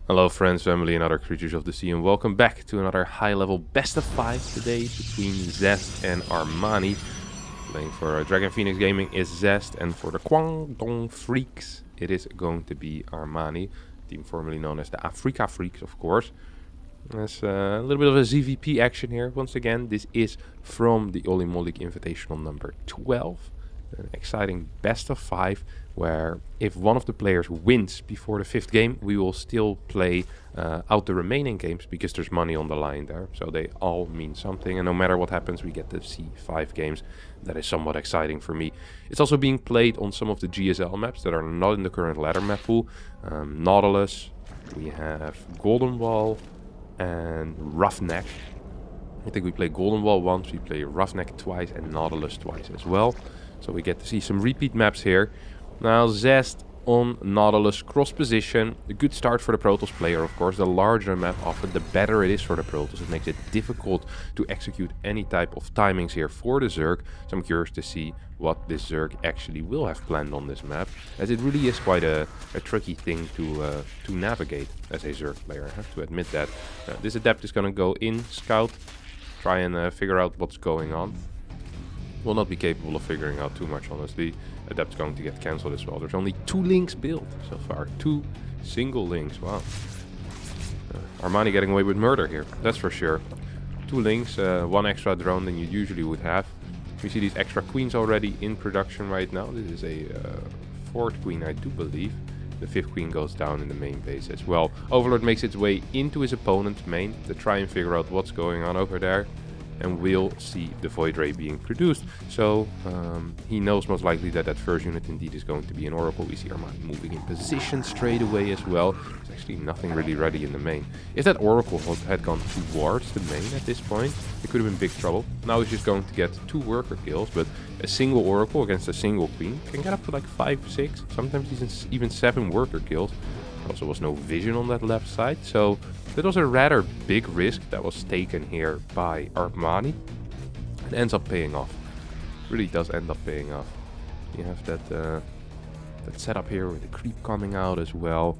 Hello friends, family and other creatures of the sea, and welcome back to another high-level best of 5 today between Zest and Armani. Playing for Dragon Phoenix Gaming is Zest, and for the Guangdong Freaks it is going to be Armani, team formerly known as the Africa Freaks, of course. There's a little bit of a ZVP action here. Once again, this is from the Oli Molik Invitational number 12. An exciting best of 5 where if one of the players wins before the 5th game, we will still play out the remaining games because there's money on the line there. So they all mean something, and no matter what happens, we get to see 5 games. That is somewhat exciting for me. It's also being played on some of the GSL maps that are not in the current ladder map pool. Nautilus, we have Golden Wall and Roughneck. I think we play Golden Wall once, we play Roughneck twice and Nautilus twice as well. So we get to see some repeat maps here. Now Zest on Nautilus cross position. A good start for the Protoss player, of course. The larger map often, the better it is for the Protoss. It makes it difficult to execute any type of timings here for the Zerg. So I'm curious to see what this Zerg actually will have planned on this map, as it really is quite a tricky thing to navigate as a Zerg player. I have to admit that. This Adept is going to go in, scout, try and figure out what's going on. Will not be capable of figuring out too much, honestly. Adept's going to get cancelled as well. There's only 2 links built so far. 2 single links. Wow. Armani getting away with murder here, that's for sure. 2 links, 1 extra drone than you usually would have. We see these extra queens already in production right now. This is a 4th queen, I do believe. The 5th queen goes down in the main base as well. Overlord makes its way into his opponent's main to try and figure out what's going on over there. And we'll see the Void Ray being produced. So he knows most likely that that first unit indeed is going to be an Oracle. We see Armani moving in position straight away as well. There's actually nothing really ready in the main. If that Oracle had gone towards the main at this point, it could have been big trouble. Now he's just going to get 2 worker kills, but a single Oracle against a single queen can get up to like 5, 6, sometimes even 7 worker kills. There also was no vision on that left side, so that was a rather big risk that was taken here by Armani. It ends up paying off. Really does end up paying off. You have that setup here with the creep coming out as well.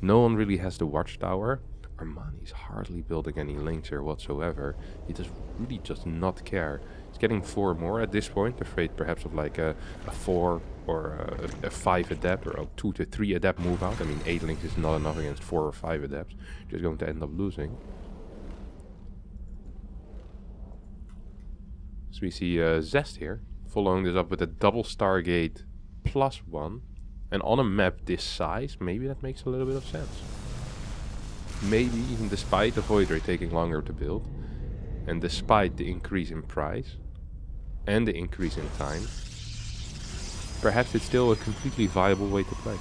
No one really has the watchtower. Armani's hardly building any links here whatsoever. He does really just not care. He's getting 4 more at this point, afraid perhaps of like a 4 or a 5 adept, or a 2 to 3 adept move out. I mean, 8 links is not enough against 4 or 5 adepts. Just going to end up losing. So we see Zest here, following this up with a double Stargate +1. And on a map this size, maybe that makes a little bit of sense. Maybe even despite the Void Ray taking longer to build, and despite the increase in price, and the increase in time, perhaps it's still a completely viable way to play.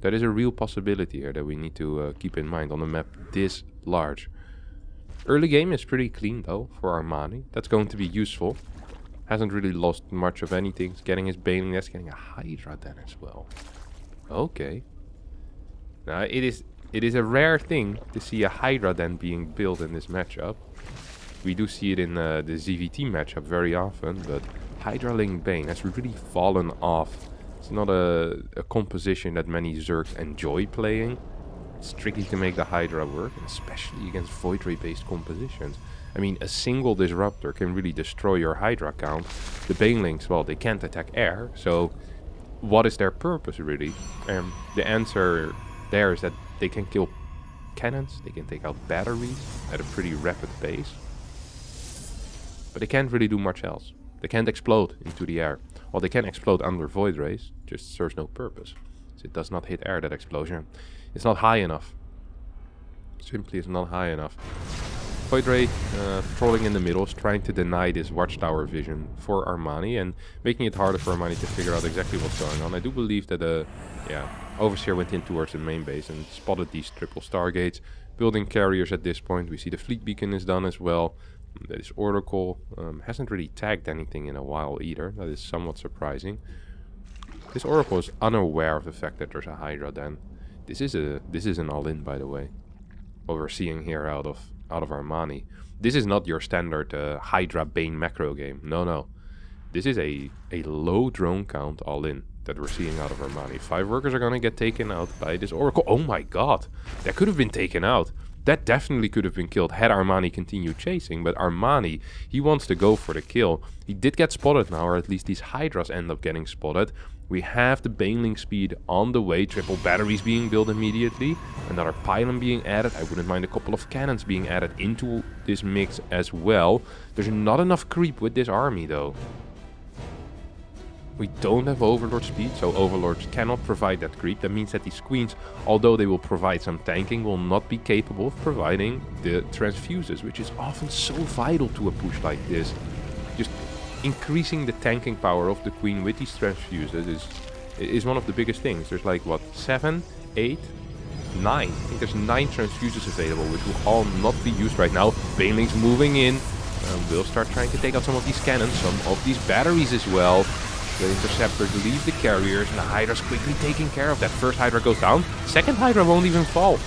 That is a real possibility here that we need to keep in mind on a map this large. Early game is pretty clean though for Armani. That's going to be useful. Hasn't really lost much of anything. He's getting his Baneling Nest, getting a Hydra then as well. Okay. Now it is a rare thing to see a Hydra then being built in this matchup. We do see it in the ZVT matchup very often, but Hydra Ling Bane has really fallen off. It's not a composition that many Zergs enjoy playing. It's strictly to make the Hydra work, and especially against Void Ray based compositions. I mean, a single Disruptor can really destroy your Hydra count. The Banelings, well, they can't attack air, so what is their purpose really? The answer there is that they can kill cannons, they can take out batteries at a pretty rapid pace. But they can't really do much else. They can't explode into the air. Well, they can explode under Void Rays, just serves no purpose. So it does not hit air, that explosion. It's not high enough. Simply is not high enough. Void Ray trolling in the middle is trying to deny this watchtower vision for Armani and making it harder for Armani to figure out exactly what's going on. I do believe that Overseer went in towards the main base and spotted these triple Stargates. Building carriers at this point. We see the fleet beacon is done as well. That is Oracle. Hasn't really tagged anything in a while either. That is somewhat surprising. This Oracle is unaware of the fact that there's a Hydra then. This is an all-in, by the way. What we're seeing here out of Armani. This is not your standard Hydra Bane macro game. No. This is a low drone count all-in. that we're seeing out of Armani. 5 workers are gonna get taken out by this Oracle. Oh my god, that could have been taken out. That definitely could have been killed had Armani continued chasing, but Armani, he wants to go for the kill. He did get spotted now, or at least these Hydras end up getting spotted. We have the Baneling speed on the way, triple batteries being built immediately, another pylon being added. I wouldn't mind a couple of cannons being added into this mix as well. There's not enough creep with this army though. We don't have Overlord speed, so Overlords cannot provide that creep. That means that these Queens, although they will provide some tanking, will not be capable of providing the transfuses, which is often so vital to a push like this. Just increasing the tanking power of the Queen with these transfuses is one of the biggest things. There's like, what, 7, 8, 9? I think there's 9 transfuses available, which will all not be used right now. Banelings moving in. We'll start trying to take out some of these cannons, some of these batteries as well. The Interceptors leave the carriers, and the Hydra's quickly taking care of that. First Hydra goes down, second Hydra won't even fall.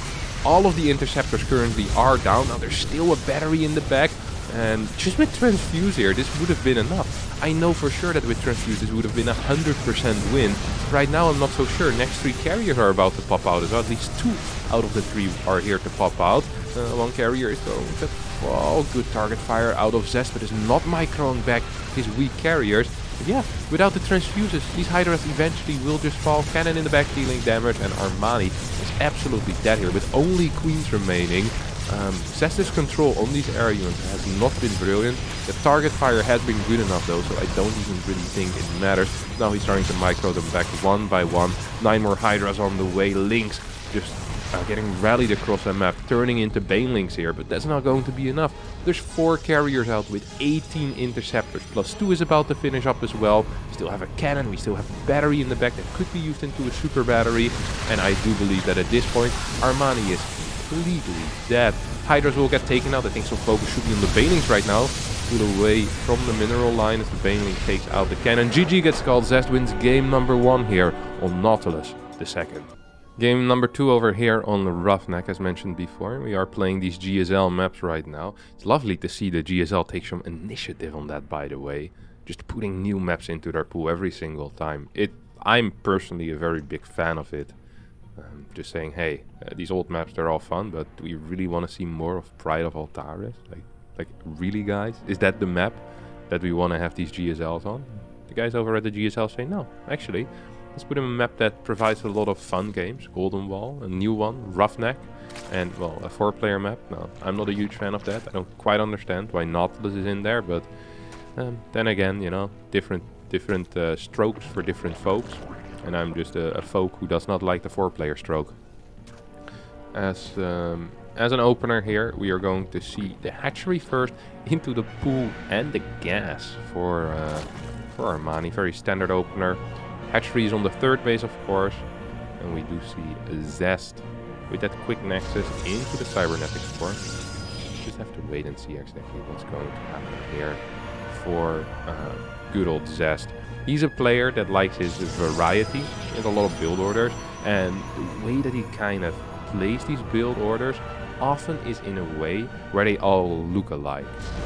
All of the Interceptors currently are down. Now there's still a battery in the back, and just with Transfuse here, this would have been enough. I know for sure that with Transfuse this would have been 100% win. Right now I'm not so sure. Next 3 carriers are about to pop out as well. At least 2 out of the 3 are here to pop out. 1 carrier is going to fall. Good target fire out of Zest, but is not microing back his weak carriers. But yeah, without the transfuses, these Hydras eventually will just fall. Cannon in the back dealing damage, and Armani is absolutely dead here with only Queens remaining. Zest's control on these area units has not been brilliant. The target fire has been good enough though, so I don't even really think it matters. Now he's starting to micro them back one by one. 9 more Hydras on the way. Lynx just getting rallied across the map, turning into Banelings here, but that's not going to be enough. There's 4 carriers out with 18 Interceptors, plus 2 is about to finish up as well. We still have a cannon, we still have a battery in the back that could be used into a super battery, and I do believe that at this point, Armani is completely dead. Hydras will get taken out. I think some focus should be on the Banelings right now. Pulled away from the mineral line as the Baneling takes out the cannon. GG gets called. Zest wins game number 1 here on Nautilus the second. Game number 2 over here on the Roughneck, as mentioned before. We are playing these GSL maps right now. It's lovely to see the GSL take some initiative on that, by the way. Just putting new maps into their pool every single time. I'm personally a very big fan of it. Just saying, hey, these old maps, they're all fun, but do we really want to see more of Pride of Altares? Like really, guys? Is that the map that we want to have these GSLs on? The guys over at the GSL say, no, actually. Let's put in a map that provides a lot of fun games. Golden Wall, a new one, Roughneck, and, well, a 4-player map. No, I'm not a huge fan of that. I don't quite understand why Nautilus is in there, but then again, you know, different strokes for different folks. And I'm just a folk who does not like the 4-player stroke. As an opener here, we are going to see the hatchery first into the pool and the gas for Armani. Very standard opener. Hatchery is on the 3rd base, of course, and we do see Zest with that quick nexus into the cybernetics core. Just have to wait and see exactly what's going to happen here for good old Zest. He's a player that likes his variety. He has a lot of build orders, and the way that he kind of plays these build orders often is in a way where they all look alike.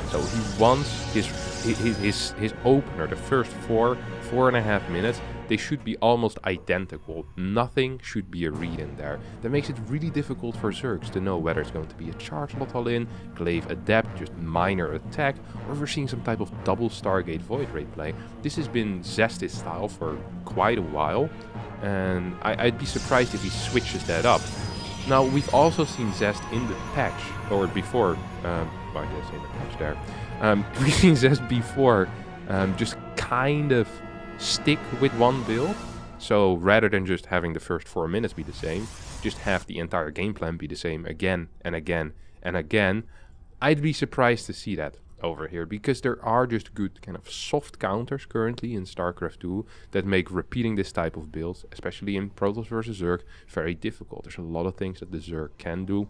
So he wants his opener, the first 4.5 minutes, they should be almost identical. Nothing should be a read in there. That makes it really difficult for Zergs to know whether it's going to be a charge lot all in, glaive adept, just minor attack, or if we're seeing some type of double Stargate Void Ray play. This has been Zest's style for quite a while, and I'd be surprised if he switches that up. Now, we've also seen Zest in the patch, or before, why did I say the patch there? We've seen Zest before just kind of stick with one build. So rather than just having the first 4 minutes be the same, just have the entire game plan be the same again and again and again. I'd be surprised to see that over here, because there are just good kind of soft counters currently in StarCraft 2 that make repeating this type of builds, especially in Protoss versus Zerg, very difficult. There's a lot of things that the Zerg can do,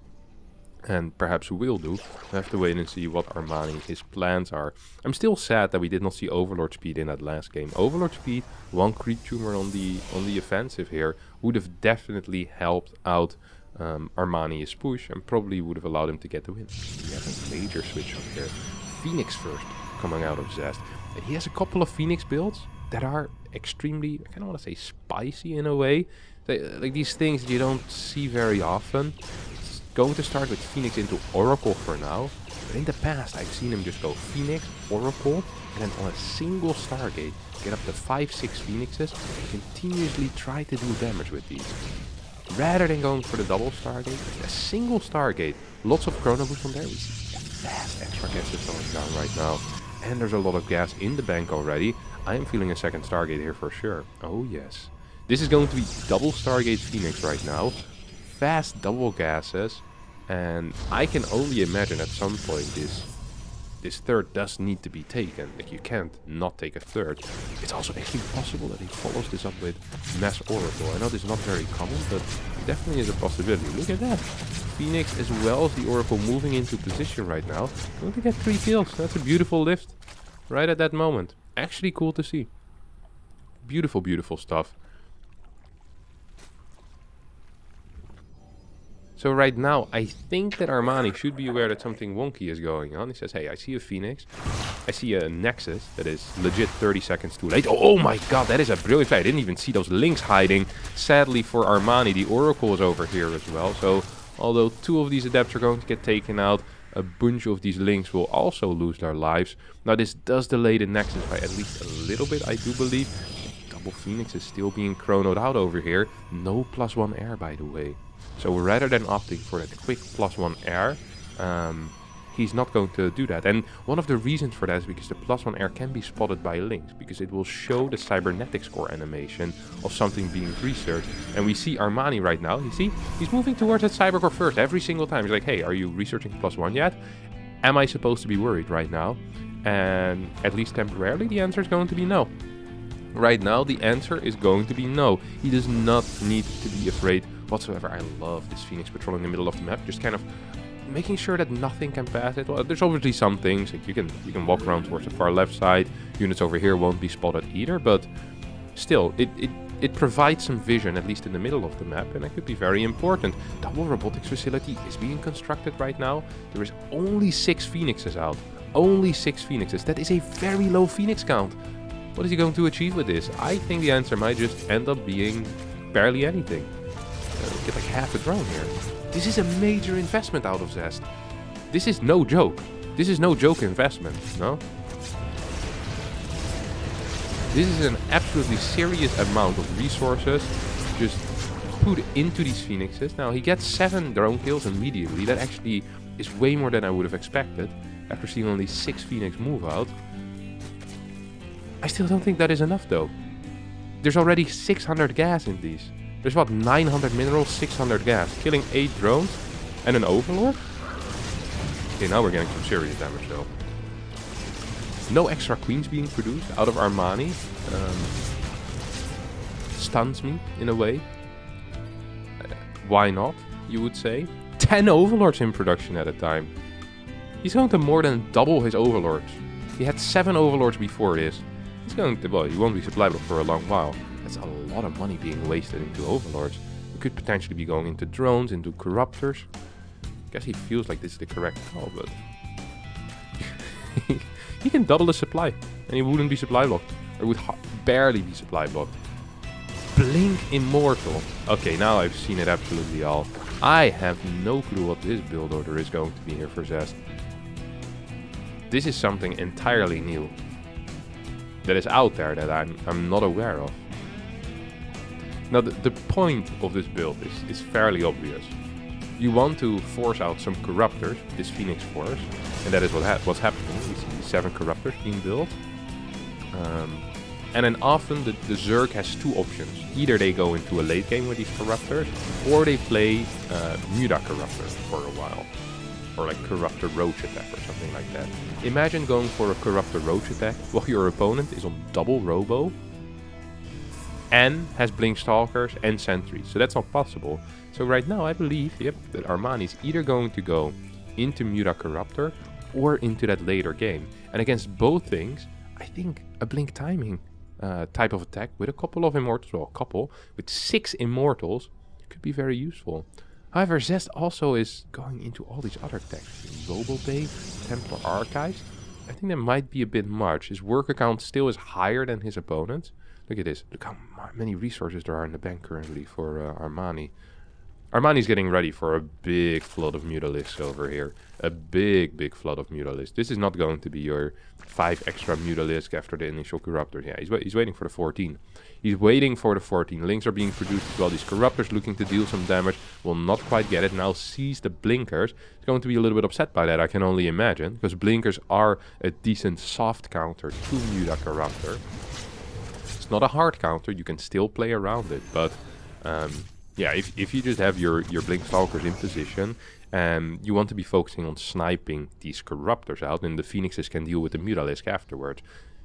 and perhaps will do. We have to wait and see what Armani, his plans are. I'm still sad that we did not see Overlord speed in that last game. Overlord speed, 1 creep tumor on the offensive here, would have definitely helped out Armani's push, and probably would have allowed him to get the win. We have a major switch up here. Phoenix first coming out of Zest. And he has a couple of Phoenix builds, that are extremely, I kind of want to say spicy in a way. Like these things that you don't see very often. It's going to start with Phoenix into Oracle for now. But in the past, I've seen him just go Phoenix, Oracle, and then on a single Stargate, get up to 5-6 Phoenixes, and continuously try to do damage with these. Rather than going for the double Stargate, a single Stargate, lots of Chrono Boost on there, we see fast extra gas is going down right now. And there's a lot of gas in the bank already. I am feeling a second Stargate here for sure. Oh yes. This is going to be double Stargate Phoenix right now. Fast double gases. And I can only imagine at some point this third does need to be taken. Like, you can't not take a third. It's also actually possible that he follows this up with Mass Oracle. I know this is not very common, but it definitely is a possibility. Look at that. Phoenix as well as the Oracle moving into position right now. Going to get 3 kills. That's a beautiful lift. Right at that moment. Actually cool to see. Beautiful, beautiful stuff. So right now, I think that Armani should be aware that something wonky is going on. He says, hey, I see a Phoenix. I see a Nexus that is legit 30 seconds too late. Oh my god, that is a brilliant play. I didn't even see those links hiding. Sadly for Armani, the Oracle is over here as well. So although 2 of these adepts are going to get taken out, a bunch of these links will also lose their lives. Now this does delay the Nexus by at least a little bit, I do believe. Double Phoenix is still being chronoed out over here. No +1 air, by the way. So rather than opting for that quick +1 air, he's not going to do that. And one of the reasons for that is because the +1 air can be spotted by links, because it will show the cybernetic score animation of something being researched. And we see Armani right now, you see, he's moving towards that cybercore first every single time. He's like, hey, are you researching +1 yet? Am I supposed to be worried right now? And at least temporarily, the answer is going to be no. Right now, the answer is going to be no. He does not need to be afraid whatsoever. I love this Phoenix patrolling in the middle of the map, just kind of making sure that nothing can pass it. Well, there's obviously some things, like you can walk around towards the far left side. Units over here won't be spotted either, but still, it provides some vision, at least in the middle of the map, and that could be very important. Double robotics facility is being constructed right now. There is only 6 Phoenixes out. Only 6 Phoenixes. That is a very low Phoenix count. What is he going to achieve with this? I think the answer might just end up being barely anything. Get like half a drone here. This is a major investment out of Zest. This is no joke. This is no joke investment, no? This is an absolutely serious amount of resources just put into these Phoenixes. Now, he gets 7 drone kills immediately. That actually is way more than I would have expected after seeing only 6 Phoenix move out. I still don't think that is enough though. There's already 600 gas in these. There's what, 900 minerals, 600 gas. Killing 8 drones and an Overlord? Okay, now we're getting some serious damage though. No extra queens being produced out of Armani. Stuns me in a way. Why not, you would say? 10 Overlords in production at a time. He's going to more than double his Overlords. He had 7 Overlords before this. He's going to, well, he won't be supply blocked for a long while. That's a lot of money being wasted into Overlords. We could potentially be going into drones, into Corruptors. I guess he feels like this is the correct call, but... he can double the supply, and he wouldn't be supply blocked. Or would barely be supply blocked. Blink Immortal. Okay, now I've seen it absolutely all. I have no clue what this build order is going to be here for Zest. This is something entirely new. That is out there that I'm not aware of. Now the point of this build is fairly obvious. You want to force out some Corruptors, this Phoenix Force, and that is what's happening. We see 7 Corruptors being built. And then often the Zerg has 2 options. Either they go into a late game with these Corruptors, or they play Muda Corruptor for a while. Or like Corruptor Roach attack or something like that. Imagine going for a Corruptor Roach attack while your opponent is on double Robo and has Blink Stalkers and Sentries. So that's not possible. So right now I believe, yep, that Armani is either going to go into Muda Corruptor or into that later game. And against both things, I think a Blink Timing type of attack with a couple of Immortals, well, a couple, with 6 Immortals could be very useful. However, Zest also is going into all these other techs. Robo Bay, Templar Archives. I think that might be a bit much. His worker count still is higher than his opponent's. Look at this. Look how many resources there are in the bank currently for Armani. Armani's getting ready for a big flood of Mutalisks over here. A big flood of Mutalisks. This is not going to be your 5 extra Mutalisks after the initial Corruptors. Yeah, he's waiting for the 14. He's waiting for the 14. Links are being produced as well. These Corruptors looking to deal some damage will not quite get it. Now sees the Blinkers. He's going to be a little bit upset by that, I can only imagine. Because Blinkers are a decent soft counter to Muta Corruptor. It's not a hard counter. You can still play around it. But yeah, if you just have your Blink Stalkers in position and you want to be focusing on sniping these Corruptors out, and the Phoenixes can deal with the Mutalisk afterwards,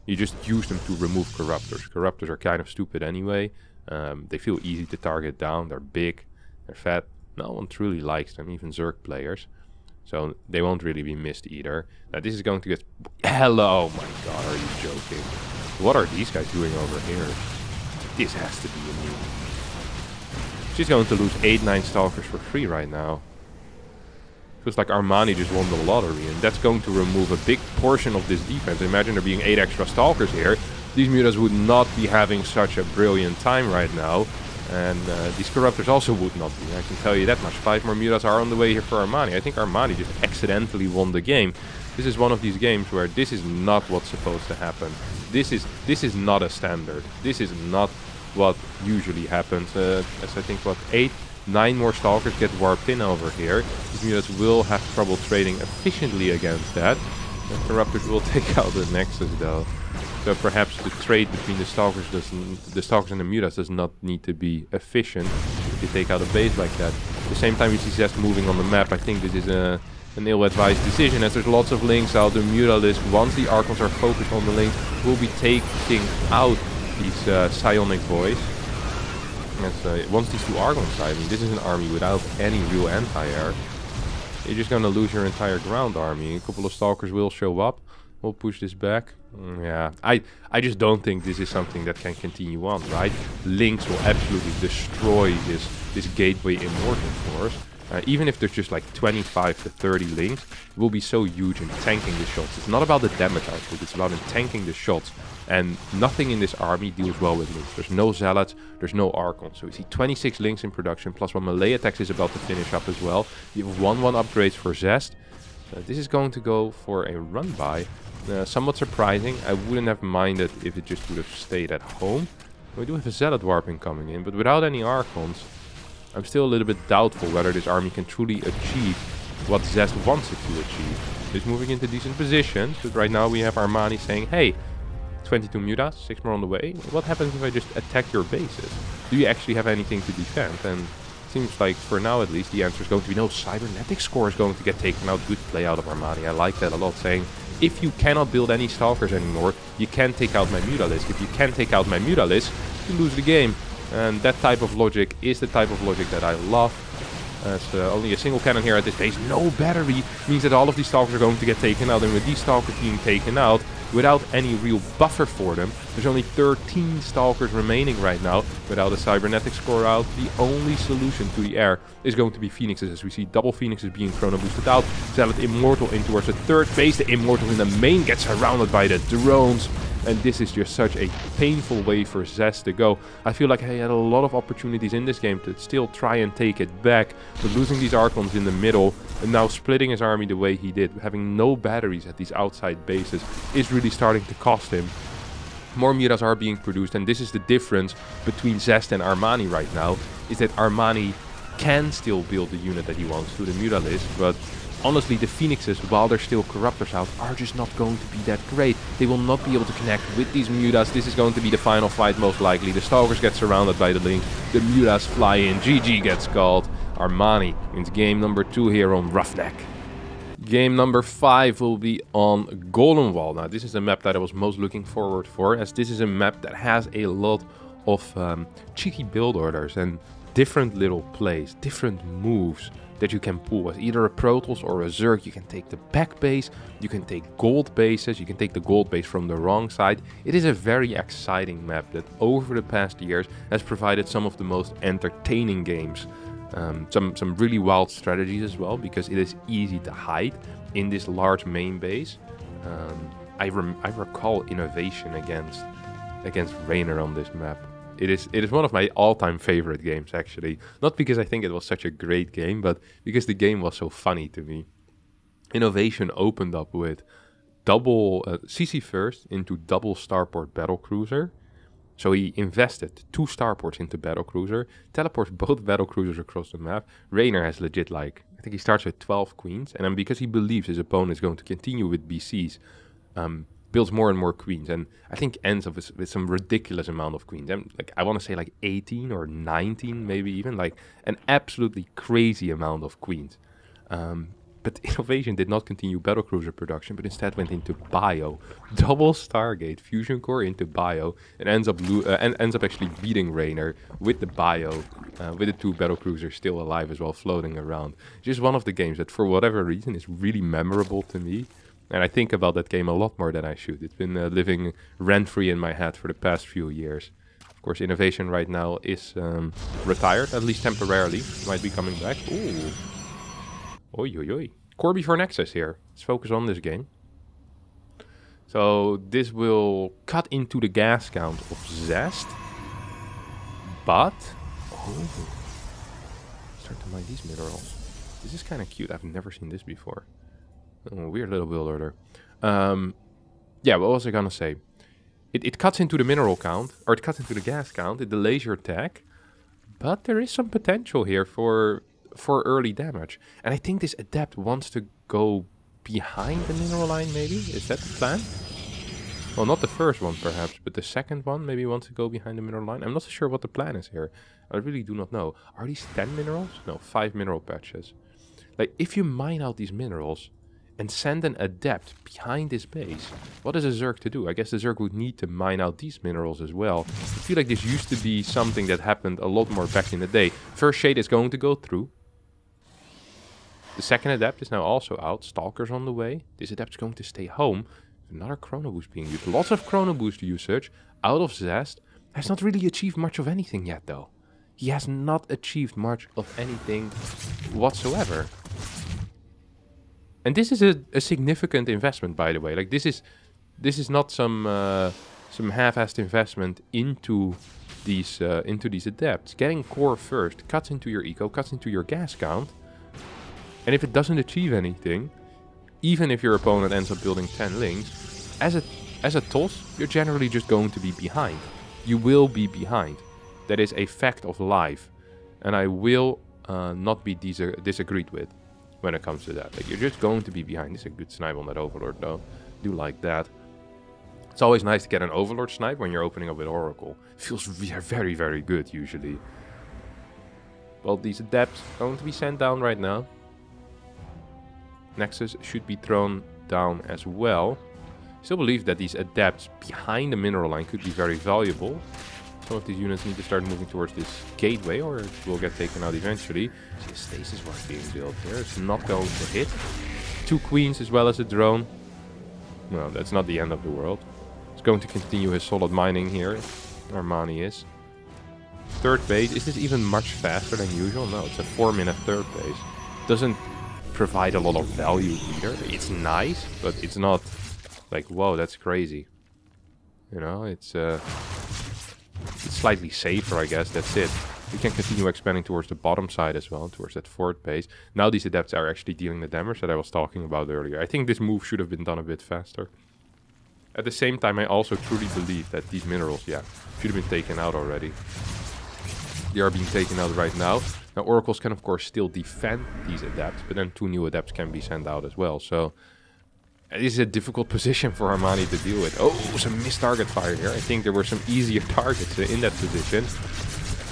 you just use them to remove Corruptors. Corruptors are kind of stupid anyway. They feel easy to target down. They're big. They're fat. No one truly likes them, even Zerg players. So they won't really be missed either. Now this is going to get... Hello! Oh my god, are you joking? What are these guys doing over here? This has to be a new... She's going to lose 8-9 Stalkers for free right now. Feels like Armani just won the lottery, and that's going to remove a big portion of this defense. Imagine there being 8 extra Stalkers here. These Mutas would not be having such a brilliant time right now. And these Corruptors also would not be. I can tell you that much. 5 more Mutas are on the way here for Armani. I think Armani just accidentally won the game. This is one of these games where this is not what's supposed to happen. This is not a standard. This is not what usually happens. As I think, what, 8-9 more Stalkers get warped in over here. These Mutas will have trouble trading efficiently against that. The Corruptors will take out the Nexus though. So perhaps the trade between the Stalkers and the Mutas does not need to be efficient if you take out a base like that. At the same time you see Zest moving on the map. I think this is an ill-advised decision, as there's lots of links out. The Mutalisk, once the Archons are focused on the links, will be taking out these psionic boys. Once these 2 Archons die, I mean, this is an army without any real anti-air. You're just gonna lose your entire ground army. A couple of Stalkers will show up. We'll push this back. Yeah, I just don't think this is something that can continue on, right? Links will absolutely destroy this gateway immortal force. Even if there's just like 25 to 30 links, it will be so huge in tanking the shots. It's not about the damage output, it's about in tanking the shots. And nothing in this army deals well with links. There's no Zealots, there's no Archons. So we see 26 links in production, plus 1 melee attacks is about to finish up as well. You have 1-1 upgrades for Zest. This is going to go for a run-by. Somewhat surprising. I wouldn't have minded if it just would have stayed at home. We do have a Zealot warping coming in, but without any Archons, I'm still a little bit doubtful whether this army can truly achieve what Zest wants it to achieve. It's moving into decent positions, but right now we have Armani saying, hey, 22 Mutas, 6 more on the way. What happens if I just attack your bases? Do you actually have anything to defend? And it seems like, for now at least, the answer is going to be no. Cybernetic score is going to get taken out. Good play out of Armani. I like that a lot, saying, if you cannot build any Stalkers anymore, you can take out my Mutalisk. If you can take out my Mutalisk, you lose the game. And that type of logic is the type of logic that I love. As only a single cannon here at this base, no battery, means that all of these Stalkers are going to get taken out. And with these Stalkers being taken out, without any real buffer for them, there's only 13 Stalkers remaining right now. Without a cybernetic score out, the only solution to the air is going to be Phoenixes, as we see double Phoenixes being chrono boosted out. Zealot Immortal in towards the 3rd base. The Immortal in the main gets surrounded by the drones. And this is just such a painful way for Zest to go. I feel like he had a lot of opportunities in this game to still try and take it back. But losing these Archons in the middle and now splitting his army the way he did, having no batteries at these outside bases, is really starting to cost him. More Mutas are being produced, and this is the difference between Zest and Armani right now, is that Armani can still build the unit that he wants to the Mutalisk, but honestly, the Phoenixes, while they're still Corruptors out, are just not going to be that great. They will not be able to connect with these Mutas. This is going to be the final fight, most likely. The Stalkers get surrounded by the links. The Mutas fly in. GG gets called. Armani wins game number 2 here on Roughneck. Game number 5 will be on Golden Wall. Now, this is the map that I was most looking forward for, as this is a map that has a lot of cheeky build orders and different little plays, different moves that you can pull. As either a Protoss or a Zerg, you can take the back base, you can take gold bases, you can take the gold base from the wrong side. It is a very exciting map that over the past years has provided some of the most entertaining games. Some really wild strategies as well, because it is easy to hide in this large main base. I recall innovation against Rainer on this map. It is one of my all-time favorite games, actually. Not because I think it was such a great game, but because the game was so funny to me. Innovation opened up with double CC first into double starport battlecruiser. So he invested 2 starports into battlecruiser, teleports both battlecruisers across the map. Rainer has legit, like, I think he starts with 12 queens, and then because he believes his opponent is going to continue with BCs, builds more and more queens, and I think ends up with some ridiculous amount of queens. And like, I want to say like 18 or 19, maybe even, like an absolutely crazy amount of queens. But Innovation did not continue battlecruiser production, but instead went into bio, double Stargate fusion core into bio, and ends up actually beating Rainer with the bio, with the 2 battlecruisers still alive as well, floating around. Just one of the games that, for whatever reason, is really memorable to me, and I think about that game a lot more than I should. It's been living rent-free in my head for the past few years. Of course, Innovation right now is retired, at least temporarily. Might be coming back. Ooh. Oi, oi, oi. Core before Nexus here. Let's focus on this game. So this will cut into the gas count of Zest. But... oh. Start to mine these minerals. This is kind of cute. I've never seen this before. Oh, weird little builder there. Yeah, what was I gonna say? It cuts into the mineral count, or it cuts into the gas count. It delays your attack. But there is some potential here for early damage. And I think this adept wants to go behind the mineral line, maybe? Is that the plan? Well, not the first one, perhaps, but the second one maybe wants to go behind the mineral line. I'm not so sure what the plan is here. I really do not know. Are these 10 minerals? No, 5 mineral patches. Like, if you mine out these minerals and send an adept behind this base, what is a Zerg to do? I guess the Zerg would need to mine out these minerals as well. I feel like this used to be something that happened a lot more back in the day. First Shade is going to go through. The second adept is now also out. Stalker's on the way. This adept's going to stay home. Another chrono boost being used. Lots of chrono boost usage out of Zest. Has not really achieved much of anything yet, though. He has not achieved much of anything whatsoever. And this is a significant investment, by the way. Like, this is not some half-assed investment into these adepts. Getting core first cuts into your eco, cuts into your gas count. And if it doesn't achieve anything, even if your opponent ends up building 10 links, as a toss, you're generally just going to be behind. You will be behind. That is a fact of life. And I will not be disagreed with when it comes to that. Like, you're just going to be behind. This is a good snipe on that Overlord, though. Do like that. It's always nice to get an Overlord snipe when you're opening up with Oracle. It feels very, very good, usually. Well, these adepts are going to be sent down right now. Nexus should be thrown down as well. I still believe that these adepts behind the mineral line could be very valuable. Some of these units need to start moving towards this gateway, or it will get taken out eventually. See, the stasis was being built here. It's not going to hit. 2 queens as well as a drone. No, that's not the end of the world. It's going to continue his solid mining here. Armani is. Third base. Is this even much faster than usual? No, it's a 4-minute third base. Doesn't provide a lot of value either. It's nice, but it's not like, whoa, that's crazy. You know, it's slightly safer, I guess. That's it. We can continue expanding towards the bottom side as well, towards that fourth base. Now these adepts are actually dealing the damage that I was talking about earlier. I think this move should have been done a bit faster. At the same time, I also truly believe that these minerals, yeah, should have been taken out already. They are being taken out right now. Now, Oracles can, of course, still defend these adepts, but then 2 new adepts can be sent out as well. So, this is a difficult position for Armani to deal with. Oh, some missed target fire here. I think there were some easier targets in that position.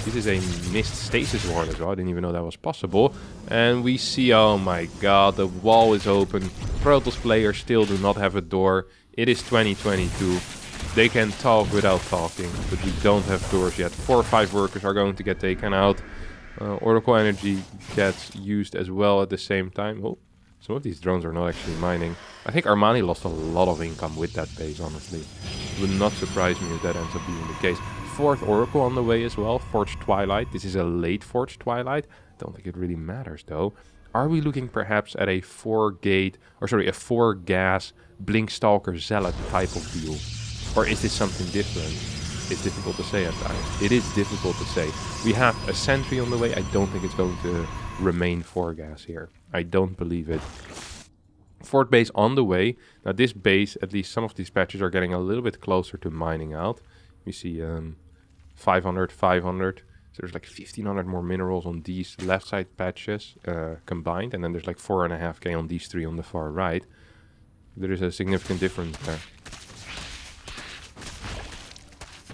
This is a missed stasis ward as well. I didn't even know that was possible. And we see, oh my god, the wall is open. Protoss players still do not have a door. It is 2022. They can talk without talking, but we don't have doors yet. 4 or 5 workers are going to get taken out. Oracle energy gets used as well at the same time. Oh, some of these drones are not actually mining. I think Armani lost a lot of income with that base, honestly. It would not surprise me if that ends up being the case. 4th Oracle on the way as well. Forged Twilight. This is a late Forged Twilight. Don't think it really matters, though. Are we looking perhaps at a 4-gas Blink Stalker Zealot type of deal? Or is this something different? It's difficult to say at times. It is difficult to say. We have a sentry on the way. I don't think it's going to remain 4-gas here. I don't believe it. Fort base on the way. Now this base, at least some of these patches are getting a little bit closer to mining out. You see 500, 500. So there's like 1500 more minerals on these left side patches combined. And then there's like 4.5k on these 3 on the far right. There is a significant difference there.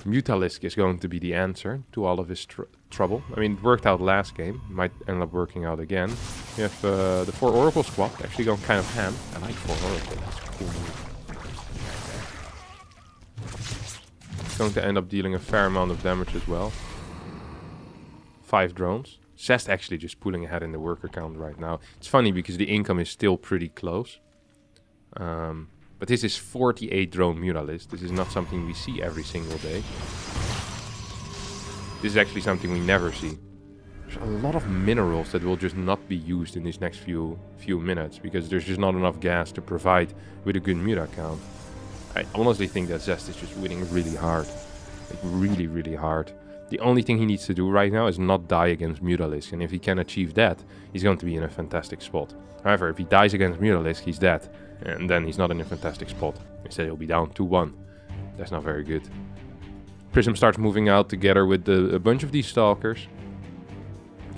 Mutalisk is going to be the answer to all of his trouble. I mean, it worked out last game. Might end up working out again. We have the 4 Oracle squad actually going kind of ham. I like 4 Oracle. That's a cool move. It's going to end up dealing a fair amount of damage as well. 5 drones. Zest actually just pulling ahead in the worker count right now. It's funny because the income is still pretty close. But this is 48 drone Mutalisk. This is not something we see every single day. This is actually something we never see. There's a lot of minerals that will just not be used in these next few minutes because there's just not enough gas to provide with a good Muta count. I honestly think that Zest is just winning really hard. Like really, really hard. The only thing he needs to do right now is not die against Mutalisk. And if he can achieve that, he's going to be in a fantastic spot. However, if he dies against Mutalisk, he's dead. And then he's not in a fantastic spot. Instead, he'll be down 2-1. That's not very good. Prism starts moving out together with a bunch of these stalkers.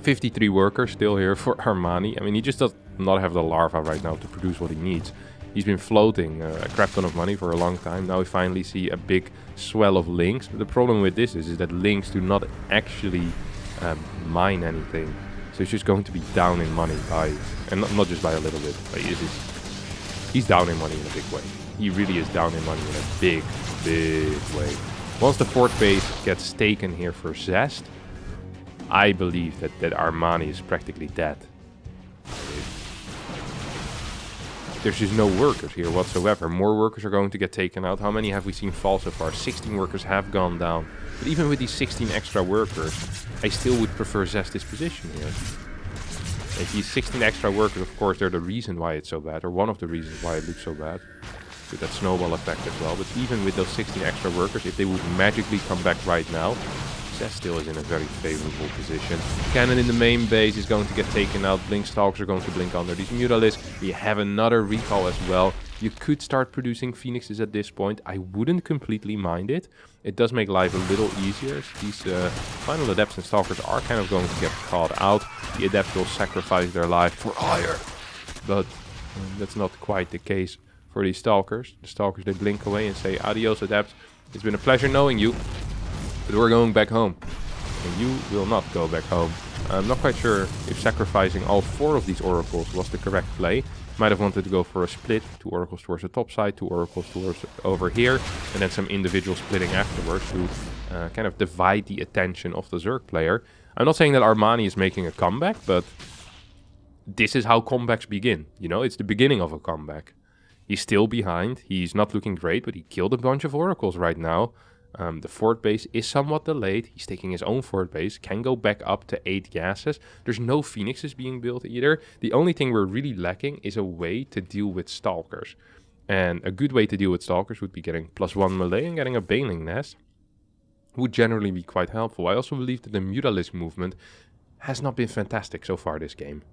53 workers still here for Armani. I mean, he just does not have the larva right now to produce what he needs. He's been floating a crap ton of money for a long time. Now we finally see a big swell of links. But the problem with this is that links do not actually mine anything. So he's just going to be down in money by, and not just by a little bit. But he's down in money in a big way. He really is down in money in a big, big way. Once the fort base gets taken here for Zest, I believe that Armani is practically dead. There's just no workers here whatsoever. More workers are going to get taken out. How many have we seen fall so far? 16 workers have gone down. But even with these 16 extra workers, I still would prefer Zest's position here. If these 16 extra workers, of course, they're the reason why it's so bad, or one of the reasons why it looks so bad. With that snowball effect as well. But even with those 16 extra workers, if they would magically come back right now, Zest still is in a very favorable position. Cannon in the main base is going to get taken out. Blink Stalkers are going to blink under these Mutalisks. We have another recall as well. You could start producing Phoenixes at this point. I wouldn't completely mind it. It does make life a little easier. These final Adepts and Stalkers are kind of going to get caught out. The Adepts will sacrifice their life for hire. But that's not quite the case for these Stalkers. The Stalkers, they blink away and say, adios, Adepts. It's been a pleasure knowing you. But we're going back home. And you will not go back home. I'm not quite sure if sacrificing all 4 of these oracles was the correct play. Might have wanted to go for a split. 2 oracles towards the top side, 2 oracles towards over here. And then some individual splitting afterwards to kind of divide the attention of the Zerg player. I'm not saying that Armani is making a comeback, but this is how comebacks begin. You know, it's the beginning of a comeback. He's still behind. He's not looking great, but he killed a bunch of oracles right now. The fort base is somewhat delayed. He's taking his own fort base. Can go back up to 8 gases. There's no Phoenixes being built either. The only thing we're really lacking is a way to deal with Stalkers. And a good way to deal with Stalkers would be getting +1 melee and getting a Baneling Nest. Would generally be quite helpful. I also believe that the Mutalisk movement has not been fantastic so far this game.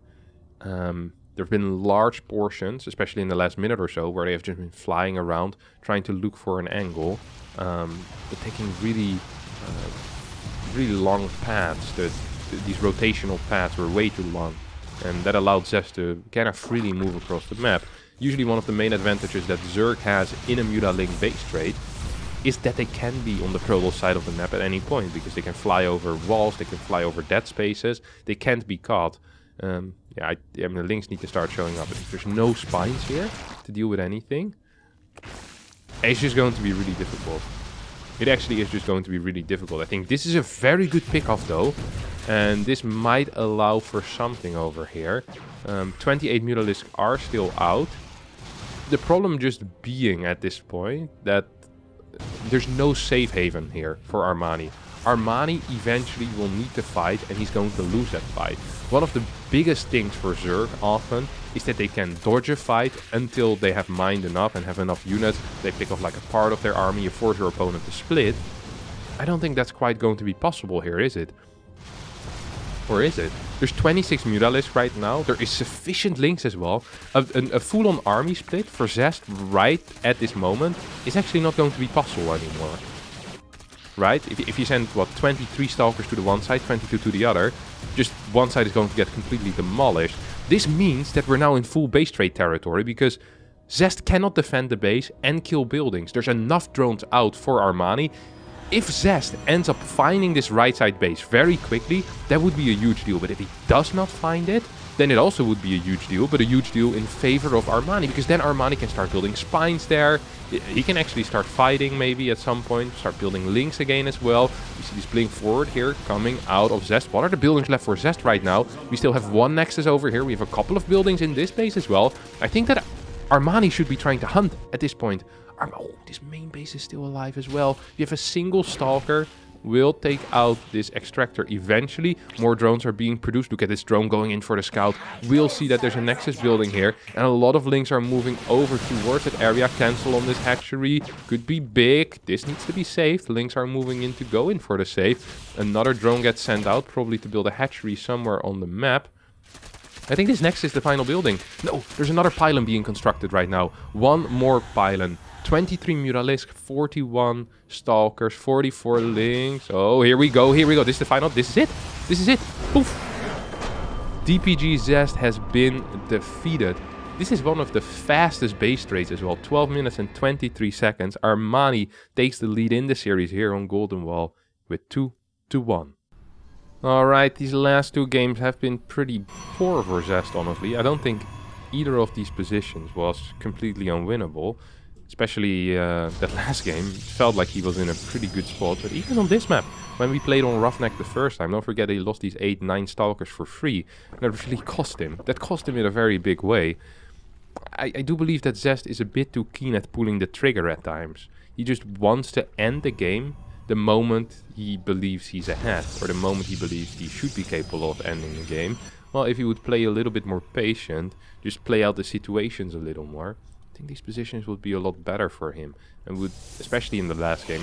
There have been large portions, especially in the last minute or so, where they have just been flying around, trying to look for an angle, but taking really long paths. These rotational paths were way too long, and that allowed Zest to kind of freely move across the map. Usually one of the main advantages that Zerg has in a Mutalink base trade is that they can be on the Protoss side of the map at any point, because they can fly over walls, they can fly over dead spaces, they can't be caught. Yeah, I mean, the links need to start showing up. If there's no spines here to deal with anything, it's just going to be really difficult. It actually is just going to be really difficult. I think this is a very good pickoff though, and this might allow for something over here. 28 Mutalisks are still out. The problem just being at this point that there's no safe haven here for Armani. Armani eventually will need to fight, and he's going to lose that fight. One of the biggest things for Zerg often is that they can dodge a fight until they have mined enough and have enough units. They pick off like a part of their army, you force your opponent to split. I don't think that's quite going to be possible here, is it? Or is it? There's 26 Mutalisks right now. There is sufficient links as well. A full-on army split for Zest right at this moment is actually not going to be possible anymore. Right? If you send, what, 23 Stalkers to the one side, 22 to the other, just one side is going to get completely demolished. This means that we're now in full base trade territory because Zest cannot defend the base and kill buildings. There's enough drones out for Armani. If Zest ends up finding this right side base very quickly, that would be a huge deal. But if he does not find it, then it also would be a huge deal, but a huge deal in favor of Armani, because then Armani can start building spines there. He can actually start fighting maybe at some point, start building links again as well. You see this blink forward here coming out of Zest. What are the buildings left for Zest right now? We still have one Nexus over here. We have a couple of buildings in this base as well. I think that Armani should be trying to hunt at this point. Oh, this main base is still alive as well. You have a single Stalker. Will take out this extractor eventually. More drones are being produced. Look at this drone going in for the scout. We'll see that there's a Nexus building here. And a lot of links are moving over towards that area. Cancel on this hatchery. Could be big. This needs to be saved. Links are moving in to go in for the save. Another drone gets sent out, probably to build a hatchery somewhere on the map. I think this next is the final building. No, there's another pylon being constructed right now. One more pylon. 23 Mutalisk, 41 Stalkers, 44 links. Oh, here we go, here we go. This is the final. This is it. This is it. Poof. DPG Zest has been defeated. This is one of the fastest base trades as well. 12 minutes and 23 seconds. Armani takes the lead in the series here on Golden Wall with 2-1. Alright, these last two games have been pretty poor for Zest, honestly. I don't think either of these positions was completely unwinnable. Especially that last game, it felt like he was in a pretty good spot. But even on this map, when we played on Roughneck the first time, don't forget he lost these 8-9 Stalkers for free. And that really cost him. That cost him in a very big way. I do believe that Zest is a bit too keen at pulling the trigger at times. He just wants to end the game the moment he believes he's ahead. Or the moment he believes he should be capable of ending the game. Well, if he would play a little bit more patient, just play out the situations a little more, I think these positions would be a lot better for him, and would, especially in the last game.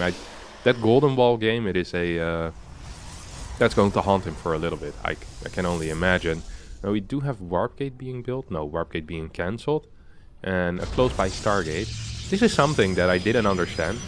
That Golden Wall game, it is a that's going to haunt him for a little bit. I can only imagine. Now we do have Warp Gate being built. No, Warp Gate being cancelled, and a close by Stargate. This is something that I didn't understand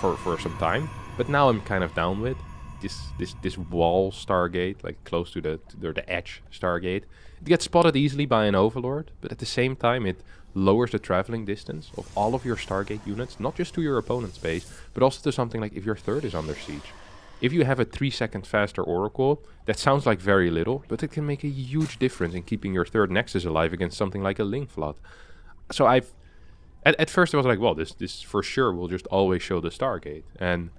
for some time, but now I'm kind of down with this wall Stargate, like close to the edge Stargate. It gets spotted easily by an Overlord, but at the same time it lowers the traveling distance of all of your Stargate units, not just to your opponent's base, but also to something like if your third is under siege. If you have a 3-second faster Oracle, that sounds like very little, but it can make a huge difference in keeping your third Nexus alive against something like a Link Flood. So at first I was like, well, this for sure will just always show the Stargate, and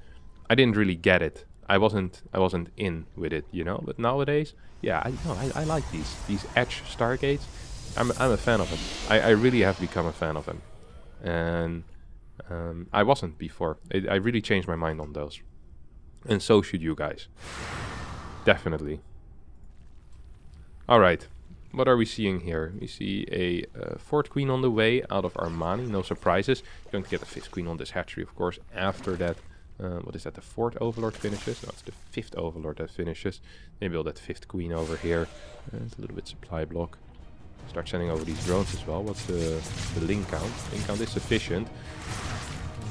I didn't really get it. I wasn't in with it, you know. But nowadays, yeah, I like these edge Stargates. I'm a fan of them. I really have become a fan of them, and I wasn't before. I really changed my mind on those, and so should you guys. Definitely. All right, what are we seeing here? We see a 4th queen on the way out of Armani. No surprises. You're going to get a 5th queen on this hatchery, of course. After that, what is that? The 4th Overlord finishes. No, it's the 5th Overlord that finishes. They build that 5th queen over here. It's a little bit supply block. Start sending over these drones as well. What's the link count? Link count is sufficient.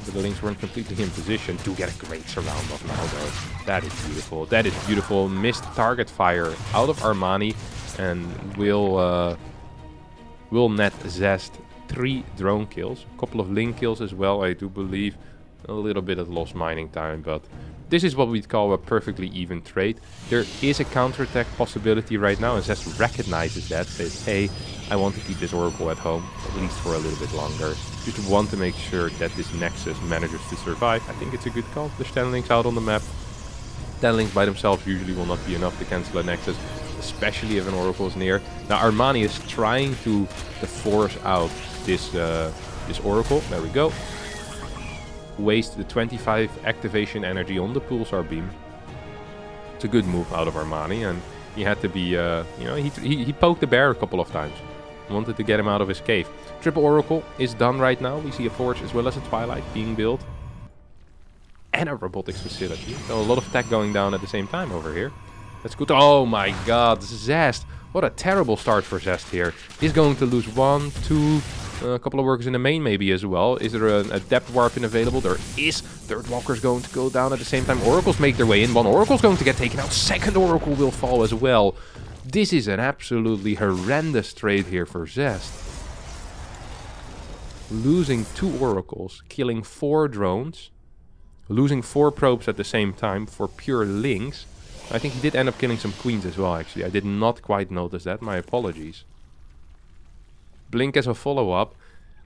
But the links weren't completely in position to get a great surround off now though. That is beautiful. That is beautiful. Missed target fire out of Armani, and will net Zest 3 drone kills. A couple of link kills as well, I do believe. A little bit of lost mining time, but this is what we'd call a perfectly even trade. There is a counterattack possibility right now, and Zest recognizes that, says, hey, I want to keep this Oracle at home, at least for a little bit longer. Just want to make sure that this Nexus manages to survive. I think it's a good call. There's 10 links out on the map. 10 links by themselves usually will not be enough to cancel a Nexus, especially if an Oracle is near. Now Armani is trying to force out this Oracle. There we go. waste the 25 activation energy on the pulsar beam. It's a good move out of Armani, and he had to be, you know, he poked the bear a couple of times. Wanted to get him out of his cave. Triple Oracle is done right now. We see a Forge as well as a Twilight being built. And a robotics facility. So a lot of tech going down at the same time over here. That's good. Oh my god, Zest. What a terrible start for Zest here. He's going to lose 1, 2, a couple of workers in the main maybe as well. Is there a depth warping available? There is. Third Walker's going to go down at the same time. Oracles make their way in. One Oracle's going to get taken out. Second Oracle will fall as well. This is an absolutely horrendous trade here for Zest. Losing 2 Oracles, killing 4 drones, losing 4 probes at the same time for pure links. I think he did end up killing some queens as well, actually. I did not quite notice that. My apologies. Blink as a follow-up.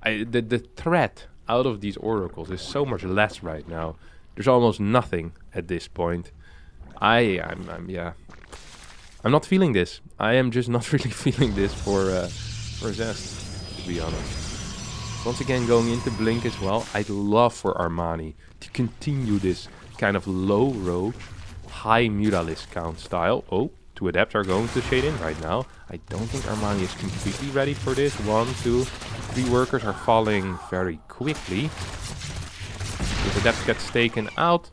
The threat out of these Oracles is so much less right now. There's almost nothing at this point. I'm not feeling this. I am just not really feeling this for Zest, to be honest. Once again, going into Blink as well. I'd love for Armani to continue this kind of low roach, high Mutalis count style. Oh, 2 adepts are going to shade in right now. I don't think Armani is completely ready for this. 1, 2, 3 workers are falling very quickly. The adepts gets taken out,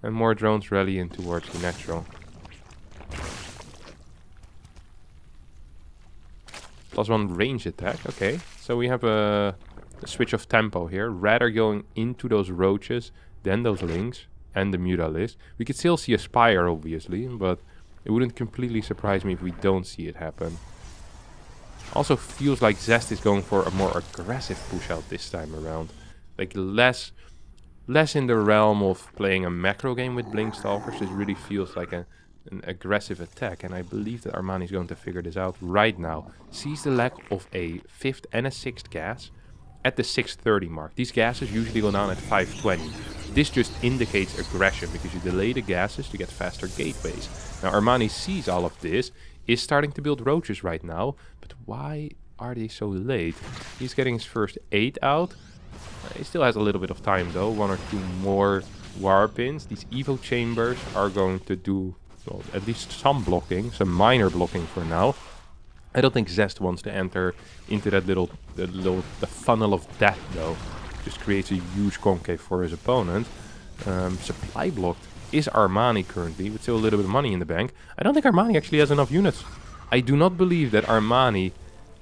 and more drones rally in towards the natural. +1 range attack. Okay, so we have a switch of tempo here. Rather going into those roaches than those links and the Mutalis. We could still see a Spire, obviously, but it wouldn't completely surprise me if we don't see it happen. Also feels like Zest is going for a more aggressive push out this time around. Like less in the realm of playing a macro game with Blink Stalkers. It really feels like an aggressive attack, and I believe that Armani is going to figure this out right now. Sees the lack of a 5th and a 6th gas at the 630 mark. These gases usually go down at 520. This just indicates aggression because you delay the gases to get faster gateways. Now Armani sees all of this, is starting to build roaches right now, but why are they so late? He's getting his first 8 out. He still has a little bit of time though, 1 or 2 more warp-ins. These Evo chambers are going to do, well, at least some blocking, some minor blocking for now. I don't think Zest wants to enter into that the funnel of death though. Just creates a huge concave for his opponent. Supply blocked is Armani currently, with still a little bit of money in the bank. I don't think Armani actually has enough units. I do not believe that Armani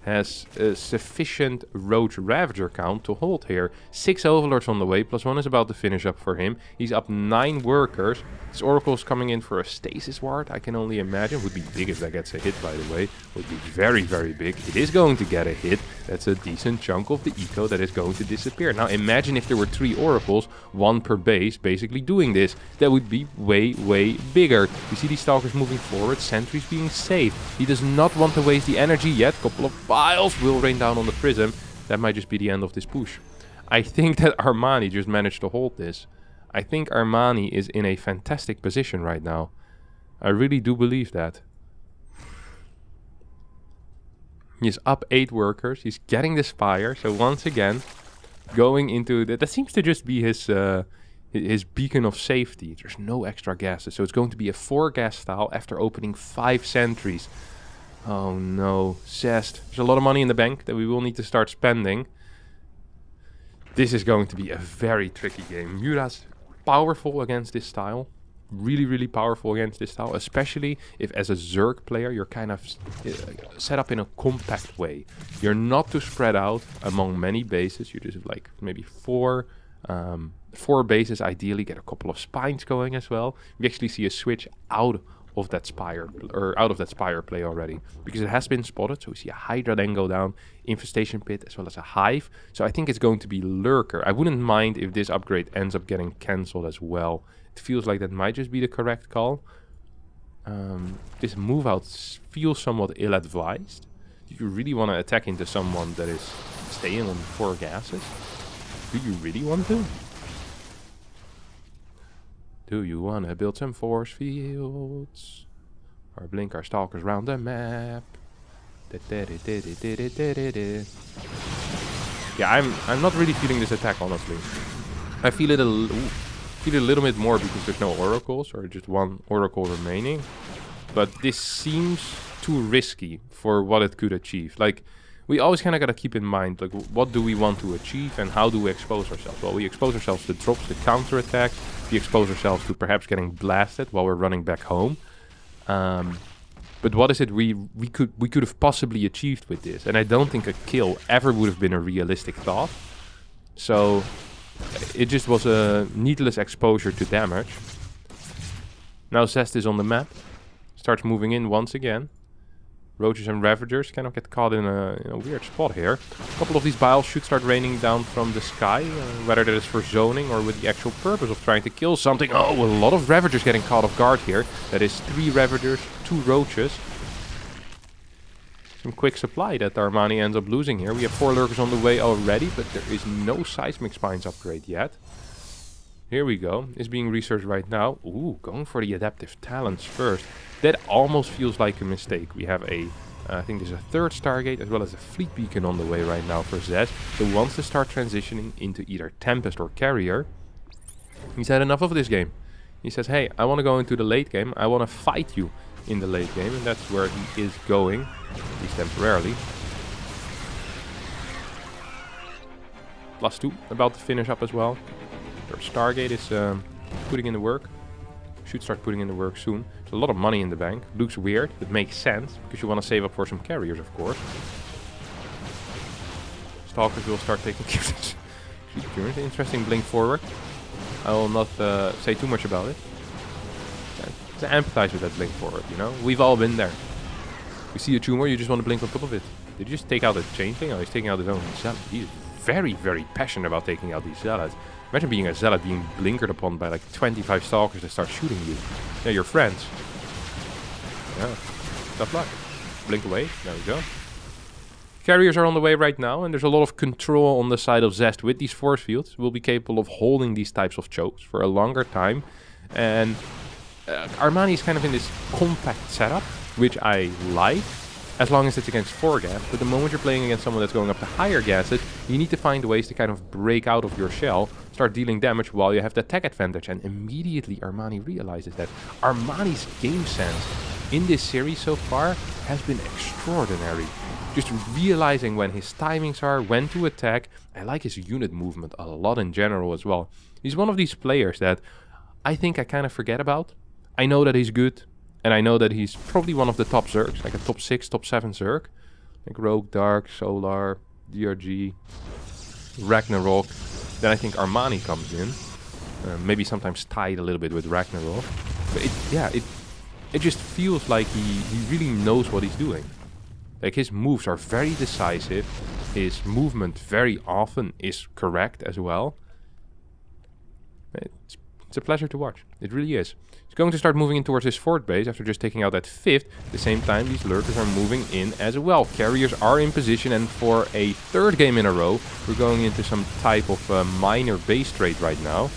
has a sufficient Roach Ravager count to hold here. 6 Overlords on the way, +1 is about to finish up for him. He's up 9 workers. This Oracle is coming in for a Stasis Ward, I can only imagine. Would be big if that gets a hit, by the way. Would be very, very big. It is going to get a hit. That's a decent chunk of the eco that is going to disappear. Now imagine if there were 3 Oracles, 1 per base, basically doing this. That would be way, way bigger. You see these Stalkers moving forward, sentries being saved. He does not want to waste the energy yet. Couple of files will rain down on the Prism. That might just be the end of this push. I think that Armani just managed to hold this. I think Armani is in a fantastic position right now. I really do believe that. He's up 8 workers. He's getting the Spire. So once again, going into that seems to just be his beacon of safety. There's no extra gases. So it's going to be a 4 gas style after opening 5 sentries. Oh no, Zest. There's a lot of money in the bank that we will need to start spending. This is going to be a very tricky game. Mura's powerful against this style. Really, really powerful against this style. Especially if as a Zerg player you're kind of set up in a compact way. You're not too spread out among many bases. You just have like maybe 4 bases ideally. Get a couple of spines going as well. We actually see a switch out of that Spire, or out of that Spire play already, because it has been spotted. So we see a Hydra then go down, Infestation Pit, as well as a Hive. So I think it's going to be Lurker. I wouldn't mind if this upgrade ends up getting cancelled as well. It feels like that might just be the correct call. This move out feels somewhat ill-advised. Do you really want to attack into someone that is staying on 4 gases? Do you really want to? Do you want to build some force fields? Or blink our stalkers around the map? Yeah, I'm not really feeling this attack, honestly. I feel it a little bit more because there's no oracles, or just one oracle remaining. But this seems too risky for what it could achieve. Like, we always kind of got to keep in mind, like, what do we want to achieve and how do we expose ourselves? Well, we expose ourselves to drops, to counter-attack. We expose ourselves to perhaps getting blasted while we're running back home. But what is it we could have possibly achieved with this? And I don't think a kill ever would have been a realistic thought. So it just was a needless exposure to damage. Now Zest is on the map. Starts moving in once again. Roaches and Ravagers kind of get caught in a weird spot here. A couple of these biles should start raining down from the sky, whether that is for zoning or with the actual purpose of trying to kill something. Oh, a lot of Ravagers getting caught off guard here. That is 3 Ravagers, 2 Roaches. Some quick supply that Armani ends up losing here. We have 4 Lurkers on the way already, but there is no Seismic Spines upgrade yet. Here we go. Is being researched right now. Ooh, going for the Adaptive Talents first. That almost feels like a mistake. We have a, I think there's a 3rd Stargate as well as a Fleet Beacon on the way right now for Zest. So wants to start transitioning into either Tempest or Carrier. He's had enough of this game. He says, hey, I want to go into the late game. I want to fight you in the late game. And that's where he is going, at least temporarily. +2, about to finish up as well. Their Stargate is putting in the work. Should start putting in the work soon. There's a lot of money in the bank. Looks weird, but makes sense. Because you want to save up for some carriers, of course. Stalkers will start taking care of this. Interesting blink forward. I will not say too much about it. To empathize with that blink forward, you know? We've all been there. You see a tumor, you just want to blink on top of it. Did you just take out the changeling? Oh, he's taking out his own zealot. He's very, very passionate about taking out these zealots. Imagine being a zealot being blinkered upon by like 25 stalkers that start shooting you. They're your friends. Yeah, tough luck. Blink away, there we go. Carriers are on the way right now, and there's a lot of control on the side of Zest with these force fields. We'll be capable of holding these types of chokes for a longer time. And Armani is kind of in this compact setup, which I like, as long as it's against 4 gas. But the moment you're playing against someone that's going up to higher gases, you need to find ways to kind of break out of your shell, start dealing damage while you have the tech advantage. And immediately Armani realizes that. Armani's game sense in this series so far has been extraordinary. Just realizing when his timings are, when to attack. I like his unit movement a lot in general as well. He's one of these players that I think I kind of forget about. I know that he's good. And I know that he's probably one of the top Zergs, like a top 6, top 7 Zerg. Like Rogue, Dark, Solar, DRG, Ragnarok. Then I think Armani comes in. Maybe sometimes tied a little bit with Ragnarok. But it just feels like he really knows what he's doing. Like his moves are very decisive. His movement very often is correct as well. It's a pleasure to watch. It really is. He's going to start moving in towards his 4th base after just taking out that 5th. At the same time, these Lurkers are moving in as well. Carriers are in position, and for a 3rd game in a row, we're going into some type of minor base trade right now.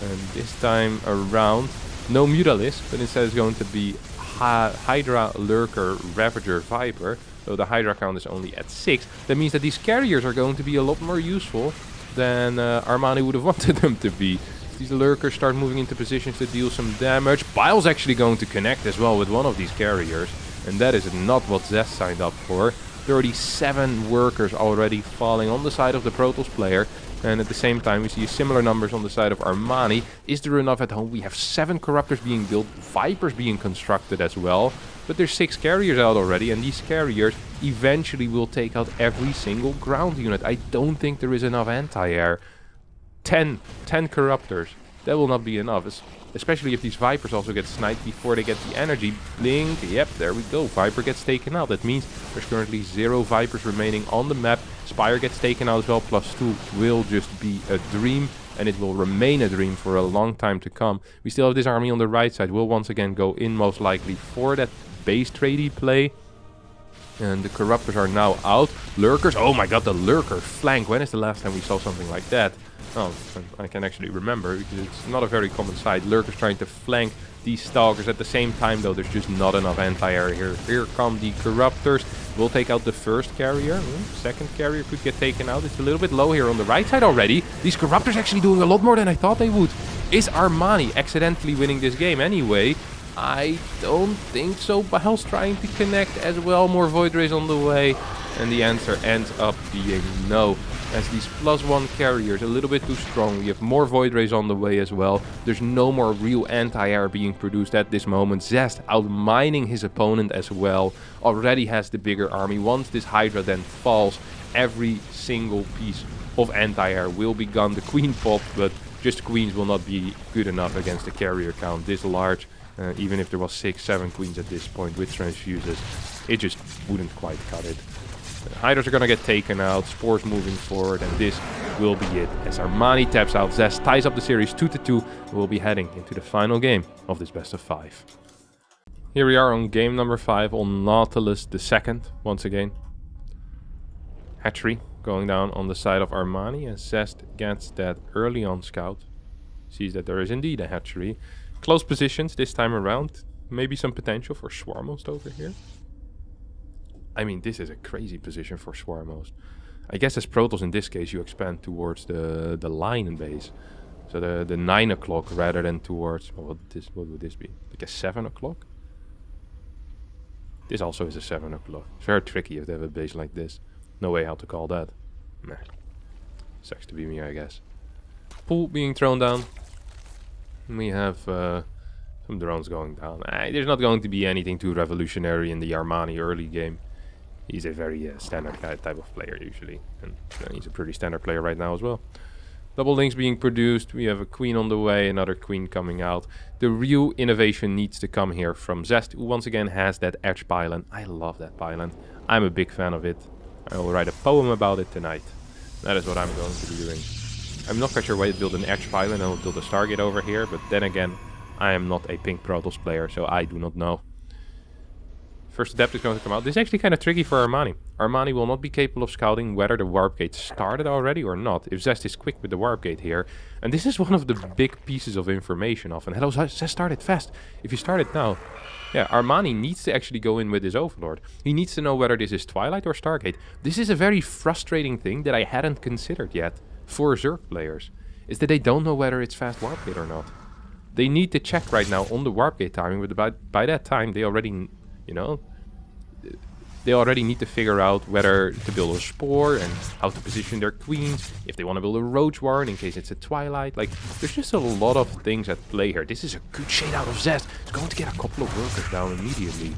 And this time around, no Mutalisk, but instead it's going to be Hydra, Lurker, Ravager, Viper. So the Hydra count is only at 6. That means that these carriers are going to be a lot more useful than Armani would have wanted them to be. These Lurkers start moving into positions to deal some damage. Bile's actually going to connect as well with one of these carriers. And that is not what Zest signed up for. 37 workers already falling on the side of the Protoss player. And at the same time we see similar numbers on the side of Armani. Is there enough at home? We have 7 Corruptors being built, Vipers being constructed as well. But there's 6 carriers out already, and these carriers eventually will take out every single ground unit. I don't think there is enough anti-air. 10 Corruptors. That will not be enough. Especially if these Vipers also get sniped before they get the energy. Blink. Yep, there we go. Viper gets taken out. That means there's currently 0 Vipers remaining on the map. Spire gets taken out as well. +2 will just be a dream. And it will remain a dream for a long time to come. We still have this army on the right side. We'll once again go in most likely for that base tradey play. And the Corruptors are now out. Lurkers. Oh my god, the Lurker flank. When is the last time we saw something like that? Oh, I can actually remember, because it's not a very common sight. Lurkers trying to flank these stalkers. At the same time though, there's just not enough anti-air here. Here come the corruptors. We'll take out the first carrier. Second carrier could get taken out. It's a little bit low here on the right side already. These corruptors actually doing a lot more than I thought they would. Is Armani accidentally winning this game anyway? I don't think so. Bahel's trying to connect as well. More Void Rays on the way. And the answer ends up being no. As these +1 carriers, a little bit too strong. We have more Void Rays on the way as well. There's no more real anti-air being produced at this moment. Zest outmining his opponent as well. Already has the bigger army. Once this Hydra then falls, every single piece of anti-air will be gone. The Queen popped, but just Queens will not be good enough against a carrier count this large. Even if there was 6, 7 Queens at this point with transfuses, it just wouldn't quite cut it. Hydras are gonna get taken out, Spores moving forward, and this will be it. As Armani taps out, Zest ties up the series 2-2. We'll be heading into the final game of this best of 5. Here we are on game number 5 on Nautilus II, once again. Hatchery going down on the side of Armani, as Zest gets that early on scout. Sees that there is indeed a hatchery. Close positions this time around. Maybe some potential for Swarmost over here. I mean, this is a crazy position for Swarmost. I guess as Protoss in this case, you expand towards the line base. So the 9 o'clock rather than towards... What would this be? Like a 7 o'clock? This also is a 7 o'clock. It's very tricky if they have a base like this. No way how to call that. Nah. Sucks to be me, I guess. Pool being thrown down. We have some drones going down. There's not going to be anything too revolutionary in the Armani early game. He's a very standard type of player usually. And he's a pretty standard player right now as well. Double links being produced. We have a queen on the way, another queen coming out. The real innovation needs to come here from Zest, who once again has that edge pylon. I love that pylon. I'm a big fan of it. I will write a poem about it tonight. That is what I'm going to be doing. I'm not quite sure why to build an edge pylon. I will build a Stargate over here, but then again, I am not a pink Protoss player, so I do not know. First adept is going to come out. This is actually kind of tricky for Armani. Armani will not be capable of scouting whether the warp gate started already or not. If Zest is quick with the warp gate here. And this is one of the big pieces of information often. Hello, Zest started fast. If you start it now. Yeah, Armani needs to actually go in with his Overlord. He needs to know whether this is Twilight or Stargate. This is a very frustrating thing that I hadn't considered yet for Zerg players. Is that they don't know whether it's fast warp gate or not. They need to check right now on the warp gate timing, but by that time they already... You know, they already need to figure out whether to build a Spore and how to position their queens, if they want to build a Roach Warren in case it's a Twilight. Like, there's just a lot of things at play here. This is a good shade out of Zest. He's going to get a couple of workers down immediately.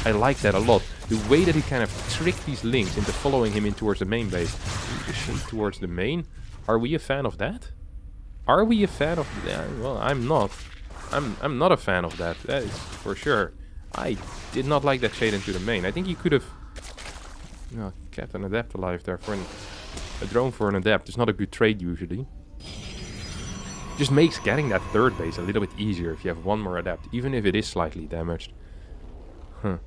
I like that a lot. The way that he kind of tricked these links into following him in towards the main base. The shade towards the main. Are we a fan of that? Are we a fan of that? Well, I'm not. I'm not a fan of that. That is for sure. I did not like that shade into the main. I think you could have kept an adept alive there for a drone for an adept. It's not a good trade usually. Just makes getting that third base a little bit easier if you have one more adept, even if it is slightly damaged. Alright.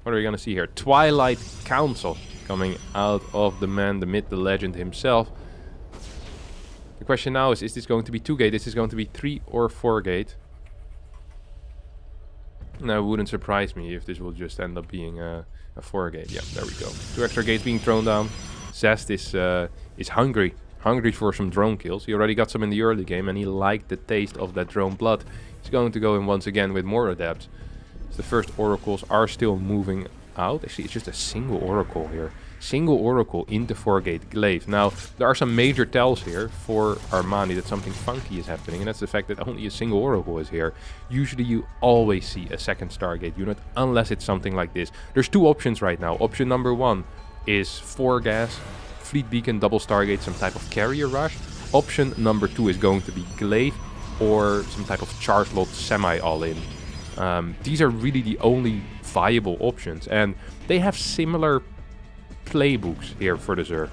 What are we gonna see here? Twilight Council coming out of the man, the myth, the legend himself. The question now is this going to be 2 gate? Is this going to be 3 or 4 gate? Now, it wouldn't surprise me if this will just end up being a 4 gate. Yeah, there we go. 2 extra gates being thrown down. Zest is hungry for some drone kills. He already got some in the early game and he liked the taste of that drone blood. He's going to go in once again with more adepts. So the first oracles are still moving out. Actually, it's just a single oracle here. Single oracle into 4 gate glaive. Now, there are some major tells here for Armani that something funky is happening, and that's the fact that only a single oracle is here. Usually you always see a second Stargate unit, unless it's something like this. There's 2 options right now. Option number 1 is 4 gas, fleet beacon, double Stargate, some type of carrier rush. Option number 2 is going to be glaive or some type of charge lot semi all-in. These are really the only viable options, and they have similar playbooks here for the Zerg.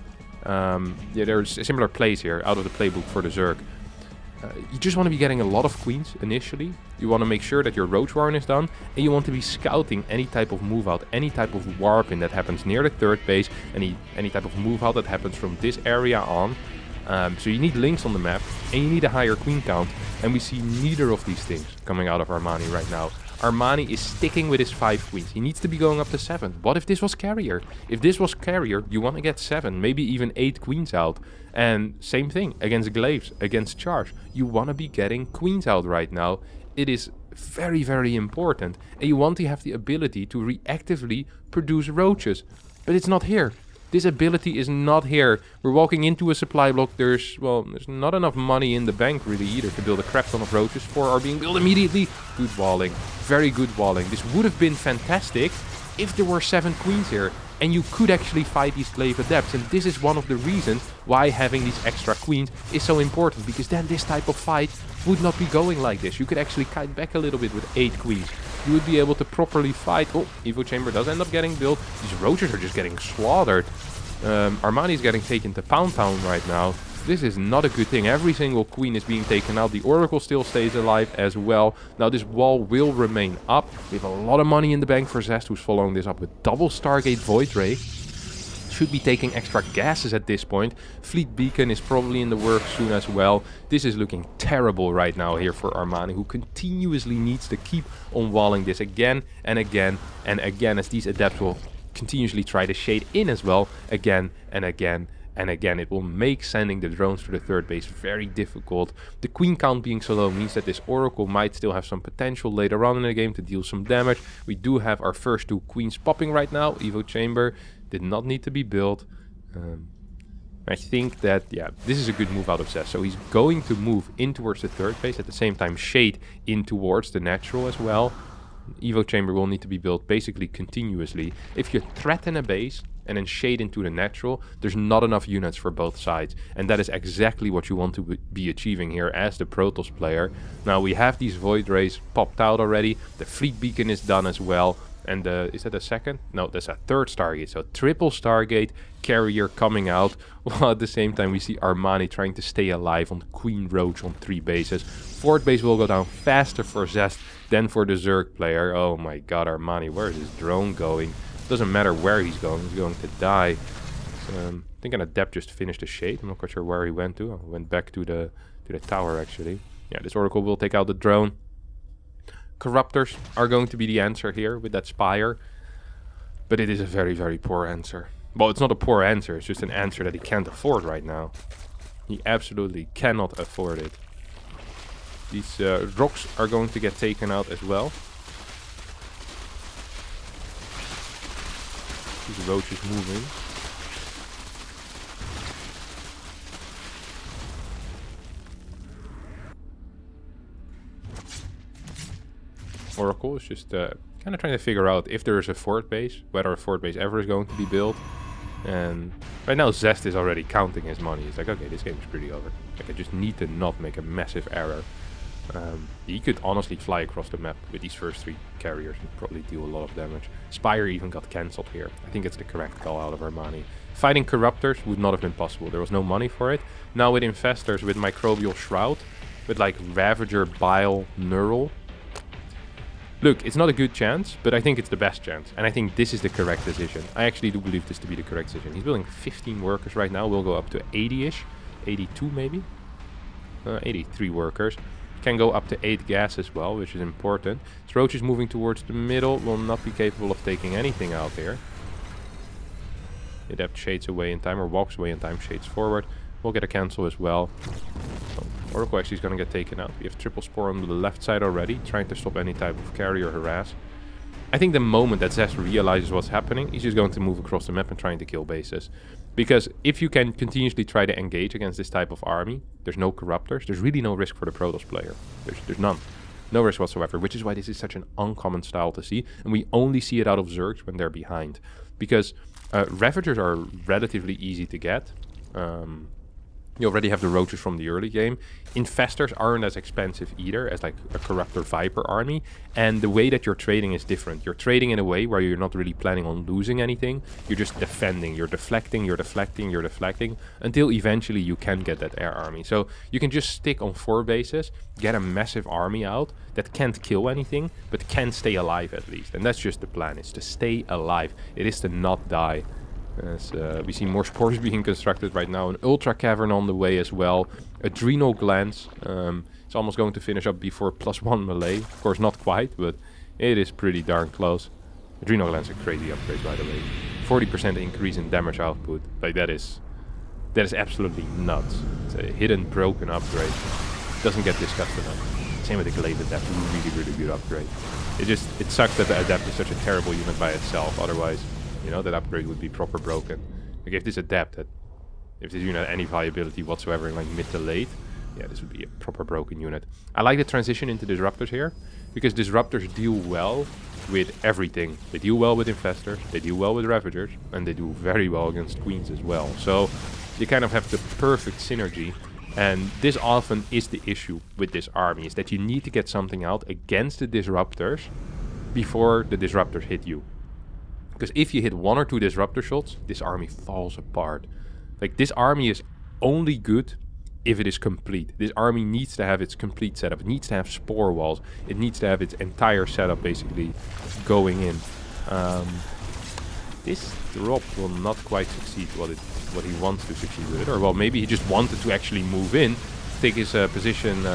Yeah, there's similar plays here out of the playbook for the Zerg. You just want to be getting a lot of queens initially. You want to make sure that your Roach Warren is done, and you want to be scouting any type of move out, any type of warping that happens near the 3rd base, any type of move out that happens from this area on. So you need links on the map, and you need a higher queen count, and we see neither of these things coming out of Armani right now. Armani is sticking with his 5 queens. He needs to be going up to 7. What if this was carrier? If this was carrier, you want to get 7, maybe even 8 queens out. And same thing against glaives, against charge. You want to be getting queens out right now. It is very, very important. And you want to have the ability to reactively produce roaches. But it's not here. This ability is not here. We're walking into a supply block. There's not enough money in the bank really either to build a crap ton of roaches. 4 are being built immediately. Good walling. Very good walling. This would have been fantastic if there were 7 queens here. And you could actually fight these glaive adepts. And this is one of the reasons why having these extra queens is so important. Because then this type of fight would not be going like this. You could actually kite back a little bit with 8 queens. You would be able to properly fight. Oh, Evo Chamber does end up getting built. These roaches are just getting slaughtered. Armani is getting taken to Pound Town right now. This is not a good thing. Every single queen is being taken out. The Oracle still stays alive as well. Now this wall will remain up. We have a lot of money in the bank for Zest, who's following this up with double Stargate Void Ray. Should be taking extra gases at this point. Fleet Beacon is probably in the works soon as well. This is looking terrible right now here for Armani, who continuously needs to keep on walling this again and again and again, as these adepts will continuously try to shade in as well, again and again and again. It will make sending the drones to the 3rd base very difficult. The queen count being so low means that this Oracle might still have some potential later on in the game to deal some damage. We do have our first 2 queens popping right now. Evo Chamber did not need to be built. I think that, yeah, this is a good move out of Zest. So he's going to move in towards the 3rd base, at the same time shade in towards the natural as well. Evo Chamber will need to be built basically continuously. If you threaten a base and then shade into the natural, there's not enough units for both sides. And that is exactly what you want to be achieving here as the Protoss player. Now we have these Void Rays popped out already. The Fleet Beacon is done as well. And is that a second? No, that's a 3rd Stargate. So triple Stargate carrier coming out. While at the same time we see Armani trying to stay alive on Queen Roach on 3 bases. 4th base will go down faster for Zest than for the Zerg player. Oh my god, Armani, where is his drone going? Doesn't matter where he's going to die. So, I think an adept just finished a shade. I'm not quite sure where he went to. I went back to the tower actually. Yeah, this Oracle will take out the drone. Corruptors are going to be the answer here with that Spire. But it is a very, very poor answer. Well, it's not a poor answer. It's just an answer that he can't afford right now. He absolutely cannot afford it. These rocks are going to get taken out as well. These roaches moving. Oracle is just kind of trying to figure out if there is a 4th base, whether a 4th base ever is going to be built. And right now Zest is already counting his money. He's like, okay, this game is pretty over. Like, I just need to not make a massive error. He could honestly fly across the map with these first 3 carriers and probably deal a lot of damage. Spire even got cancelled here. I think it's the correct call out of Armani. Fighting Corruptors would not have been possible. There was no money for it. Now with Infestors, with Microbial Shroud, with like Ravager, Bile, Neural. Look, it's not a good chance, but I think it's the best chance. And I think this is the correct decision. I actually do believe this to be the correct decision. He's building 15 workers right now. We'll go up to 80-ish. 82 maybe? 83 workers. Can go up to 8 gas as well, which is important. Roach is moving towards the middle. Will not be capable of taking anything out here. Adept shades away in time, or walks away in time, shades forward. We'll get a cancel as well. So Oracle actually is going to get taken out. We have triple spore on the left side already, trying to stop any type of carrier harass. I think the moment that Zest realizes what's happening, he's just going to move across the map and trying to kill bases. Because if you can continuously try to engage against this type of army, there's no Corruptors, there's really no risk for the Protoss player. There's none. No risk whatsoever, which is why this is such an uncommon style to see. And we only see it out of Zergs when they're behind. Because Ravagers are relatively easy to get. You already have the roaches from the early game. Infestors aren't as expensive either as like a Corruptor Viper army. And the way that you're trading is different. You're trading in a way where you're not really planning on losing anything. You're just defending. You're deflecting, you're deflecting, you're deflecting. Until eventually you can get that air army. So you can just stick on 4 bases. Get a massive army out that can't kill anything. But can stay alive at least. And that's just the plan. It's to stay alive. It is to not die. As we see more spores being constructed right now. An Ultra Cavern on the way as well. Adrenal Glands. It's almost going to finish up before +1 melee. Of course not quite, but it is pretty darn close. Adrenal Glands are crazy upgrades, by the way. 40% increase in damage output. Like that is absolutely nuts. It's a hidden broken upgrade. Doesn't get discussed enough. Same with the Glaive Adept. Really good upgrade. It sucks that the Adept is such a terrible unit by itself. Otherwise, you know, that upgrade would be proper broken. Like if this Adept if this unit had any viability whatsoever in like mid to late, yeah, this would be a proper broken unit. I like the transition into Disruptors here, because Disruptors deal well with everything. They deal well with Infestors, they deal well with Ravagers, and they do very well against Queens as well. So you kind of have the perfect synergy. And this often is the issue with this army, is that you need to get something out against the Disruptors before the Disruptors hit you. Because if you hit 1 or 2 Disruptor shots, this army falls apart. Like, this army is only good if it is complete. This army needs to have its complete setup. It needs to have Spore Walls. It needs to have its entire setup basically going in. This drop will not quite succeed what he wants to succeed with it. Or, well, maybe he just wanted to actually move in, take his position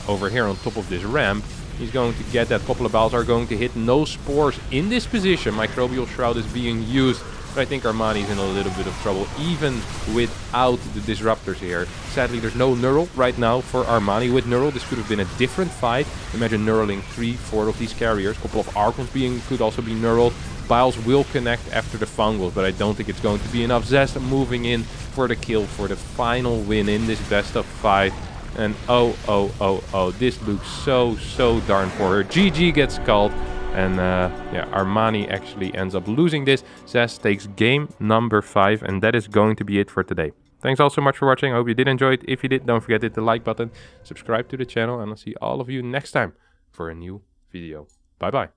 over here on top of this ramp. He's going to get that. Couple of balls are going to hit. No spores in this position. Microbial Shroud is being used. But I think Armani's in a little bit of trouble, even without the Disruptors here. Sadly, there's no Neural right now for Armani. With Neural, this could have been a different fight. Imagine Neuraling 3-4 of these carriers. A couple of Archons could also be Neuraled. Biles will connect after the Fungals, but I don't think it's going to be enough. Zest moving in for the kill, for the final win in this best of 5. And oh, this looks so darn poor. Her GG gets called. And yeah, Armani actually ends up losing this. Zest takes game number 5, and that is going to be it for today. Thanks all so much for watching. I hope you did enjoy it. If you did, don't forget to hit the like button, subscribe to the channel, and I'll see all of you next time for a new video. Bye bye.